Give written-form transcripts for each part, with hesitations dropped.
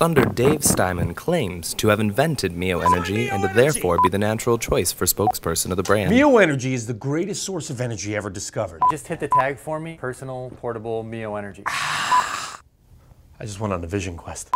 Thunder Dave Steinman claims to have invented Mio Energy and to therefore be the natural choice for spokesperson of the brand. Mio Energy is the greatest source of energy ever discovered. Just hit the tag for me. Personal, portable Mio Energy. I just went on a vision quest.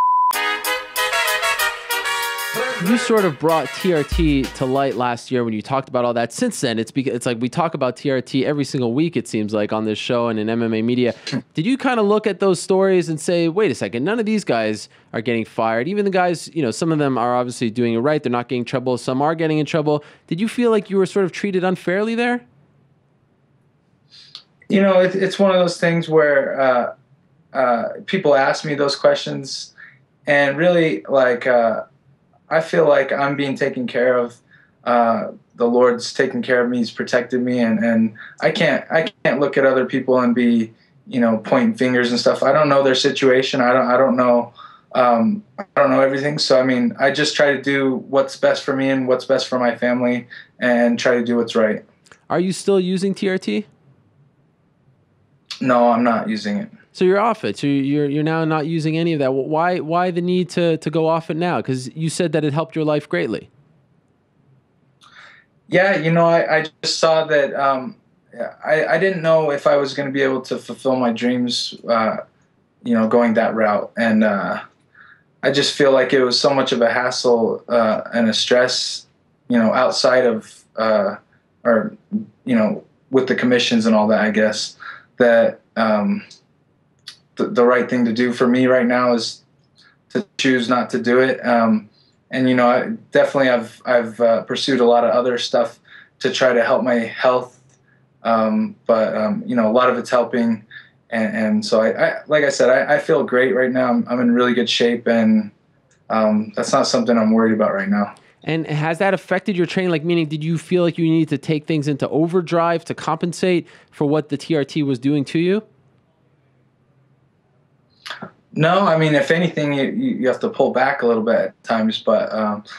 You sort of brought TRT to light last year when you talked about all that. Since then, it's like we talk about TRT every single week, it seems like, on this show and in MMA media. Did you kind of look at those stories and say, wait a second, none of these guys are getting fired? Even the guys, you know, some of them are obviously doing it right. They're not getting in trouble. Some are getting in trouble. Did you feel like you were sort of treated unfairly there? You know, it's one of those things where people ask me those questions, and really, like, I feel like I'm being taken care of. The Lord's taking care of me. He's protected me, and I can't look at other people and be, you know, pointing fingers and stuff. I don't know their situation. I don't know everything. So I mean, I just try to do what's best for me and what's best for my family, and try to do what's right. Are you still using TRT? No, I'm not using it. So you're off it. So you're now not using any of that. Why the need to go off it now? Because you said that it helped your life greatly. Yeah, you know, I just saw that. I didn't know if I was going to be able to fulfill my dreams, you know, going that route. And I just feel like it was so much of a hassle and a stress, you know, outside of, or, you know, with the commissions and all that, I guess, that the right thing to do for me right now is to choose not to do it. And, you know, I've pursued a lot of other stuff to try to help my health. But you know, a lot of it's helping. And so I like I said, I feel great right now. I'm in really good shape, and that's not something I'm worried about right now. And has that affected your training? Like, meaning, did you feel like you needed to take things into overdrive to compensate for what the TRT was doing to you? No, I mean, if anything, you have to pull back a little bit at times. But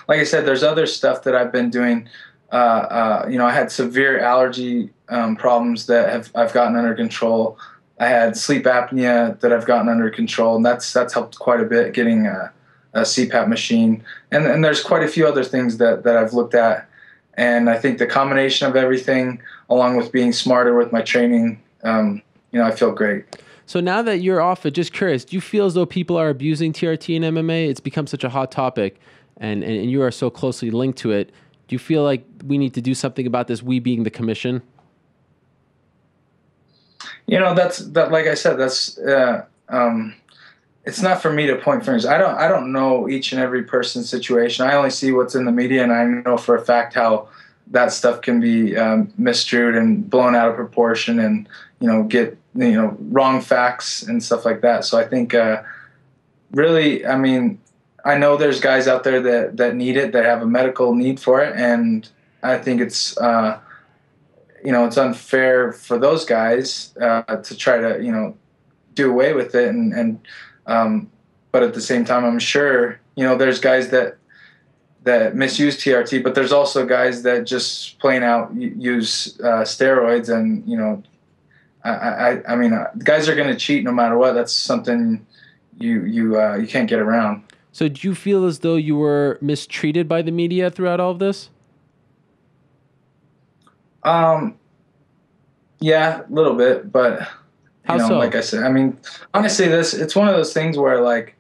like I said, there's other stuff that I've been doing. You know, I had severe allergy problems that I've gotten under control. I had sleep apnea that I've gotten under control, and that's helped quite a bit, getting a CPAP machine. And there's quite a few other things that I've looked at. And I think the combination of everything, along with being smarter with my training, you know, I feel great. So now that you're off it, just curious, do you feel as though people are abusing TRT in MMA? It's become such a hot topic, and you are so closely linked to it. Do you feel like we need to do something about this, we being the commission? You know, like I said, that's it's not for me to point fingers. I don't know each and every person's situation. I only see what's in the media, and I know for a fact how that stuff can be misconstrued and blown out of proportion, and, you know, get, you know, wrong facts and stuff like that. So I think really, I mean, I know there's guys out there that need it, that have a medical need for it, and I think it's you know, it's unfair for those guys to try to, you know, do away with it, and but at the same time, I'm sure, you know, there's guys that misuse TRT, but there's also guys that just plain out use steroids, and, you know, I mean, guys are going to cheat no matter what. That's something you can't get around. So do you feel as though you were mistreated by the media throughout all of this? Yeah, a little bit, but how you know, so? like I said, I mean, honestly, it's one of those things where, like,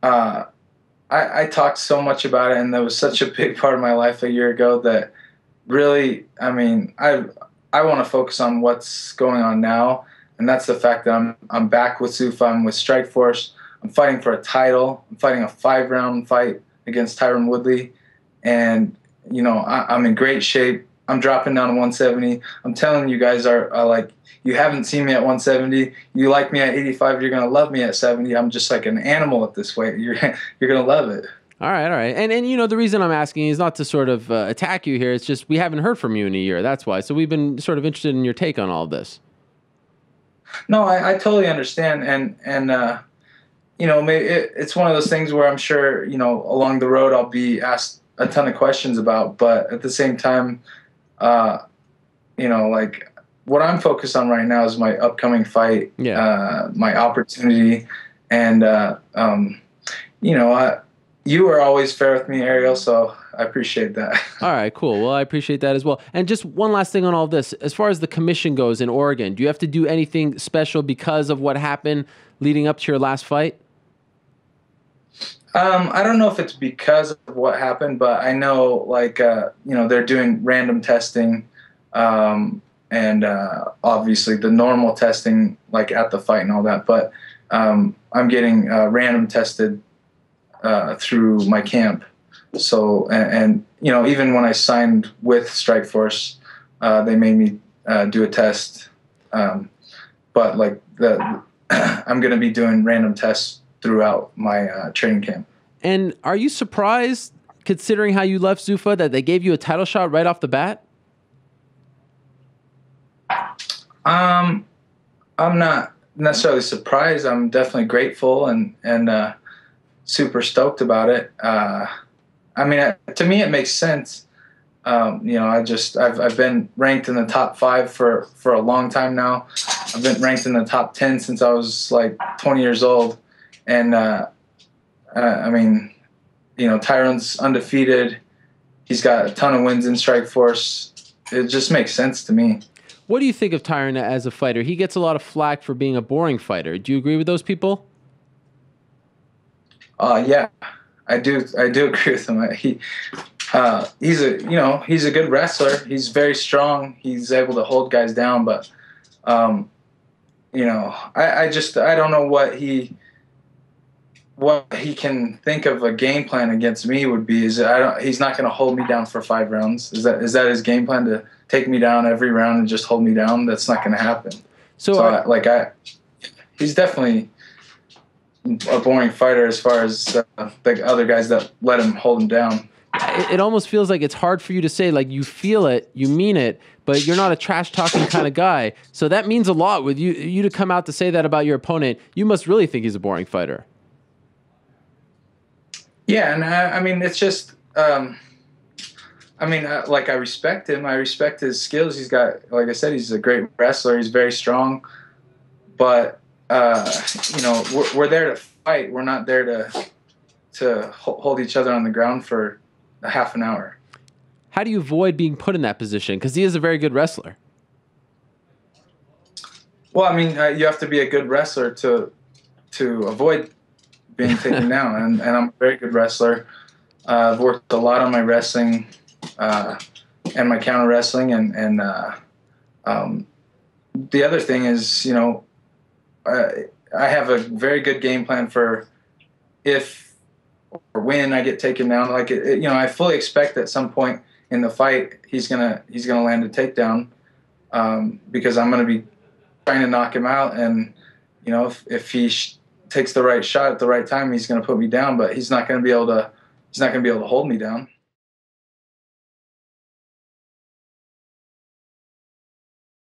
I talked so much about it, and that was such a big part of my life a year ago that really, I mean, I want to focus on what's going on now, and that's the fact that I'm back with Zuffa. I'm with Strikeforce. I'm fighting for a title. I'm fighting a 5-round fight against Tyron Woodley, and, you know, I'm in great shape. I'm dropping down to 170. I'm telling you guys are like, you haven't seen me at 170. You like me at 85. You're gonna love me at 70. I'm just like an animal at this weight. You're gonna love it. All right. And you know, the reason I'm asking is not to sort of attack you here. It's just we haven't heard from you in a year. That's why. So we've been sort of interested in your take on all of this. No, I totally understand, and you know, maybe it's one of those things where I'm sure, you know, along the road I'll be asked a ton of questions about, but at the same time, you know, like, what I'm focused on right now is my upcoming fight, my opportunity, and you were always fair with me, Ariel, so I appreciate that. All right, cool. Well, I appreciate that as well. And just one last thing on all this. As far as the commission goes in Oregon, do you have to do anything special because of what happened leading up to your last fight? I don't know if it's because of what happened, but I know, they're doing random testing, and obviously the normal testing, like at the fight and all that. But I'm getting random tested through my camp. So, and even when I signed with Strikeforce, they made me do a test. But I'm going to be doing random tests throughout my training camp. And are you surprised, considering how you left Zuffa, that they gave you a title shot right off the bat? I'm not necessarily surprised. I'm definitely grateful and super stoked about it. To me, it makes sense. I've been ranked in the top 5 for a long time now. I've been ranked in the top 10 since I was like 20 years old. And, Tyron's undefeated. He's got a ton of wins in Strikeforce. It just makes sense to me. What do you think of Tyron as a fighter? He gets a lot of flack for being a boring fighter. Do you agree with those people? Yeah, I do agree with him. He's a good wrestler. He's very strong. He's able to hold guys down, but I don't know what he can think of a game plan against me would be. He's not going to hold me down for 5 rounds. Is that his game plan, to take me down every round and just hold me down? That's not going to happen. He's definitely a boring fighter as far as the other guys that let him hold him down. It almost feels like it's hard for you to say, like, you feel it, you mean it, but you're not a trash talking kind of guy. So that means a lot with you to come out to say that about your opponent. You must really think he's a boring fighter. Yeah, and it's just, I respect him. I respect his skills. He's got, like I said, he's a great wrestler. He's very strong. But, we're there to fight. We're not there to hold each other on the ground for a half an hour. How do you avoid being put in that position? Because he is a very good wrestler. Well, you have to be a good wrestler to avoid being taken down, and I'm a very good wrestler. I've worked a lot on my wrestling and my counter wrestling, and the other thing is, I have a very good game plan for if or when I get taken down. I fully expect at some point in the fight he's gonna land a takedown, because I'm gonna be trying to knock him out, and if he takes the right shot at the right time, he's going to put me down, but he's not going to be able to hold me down.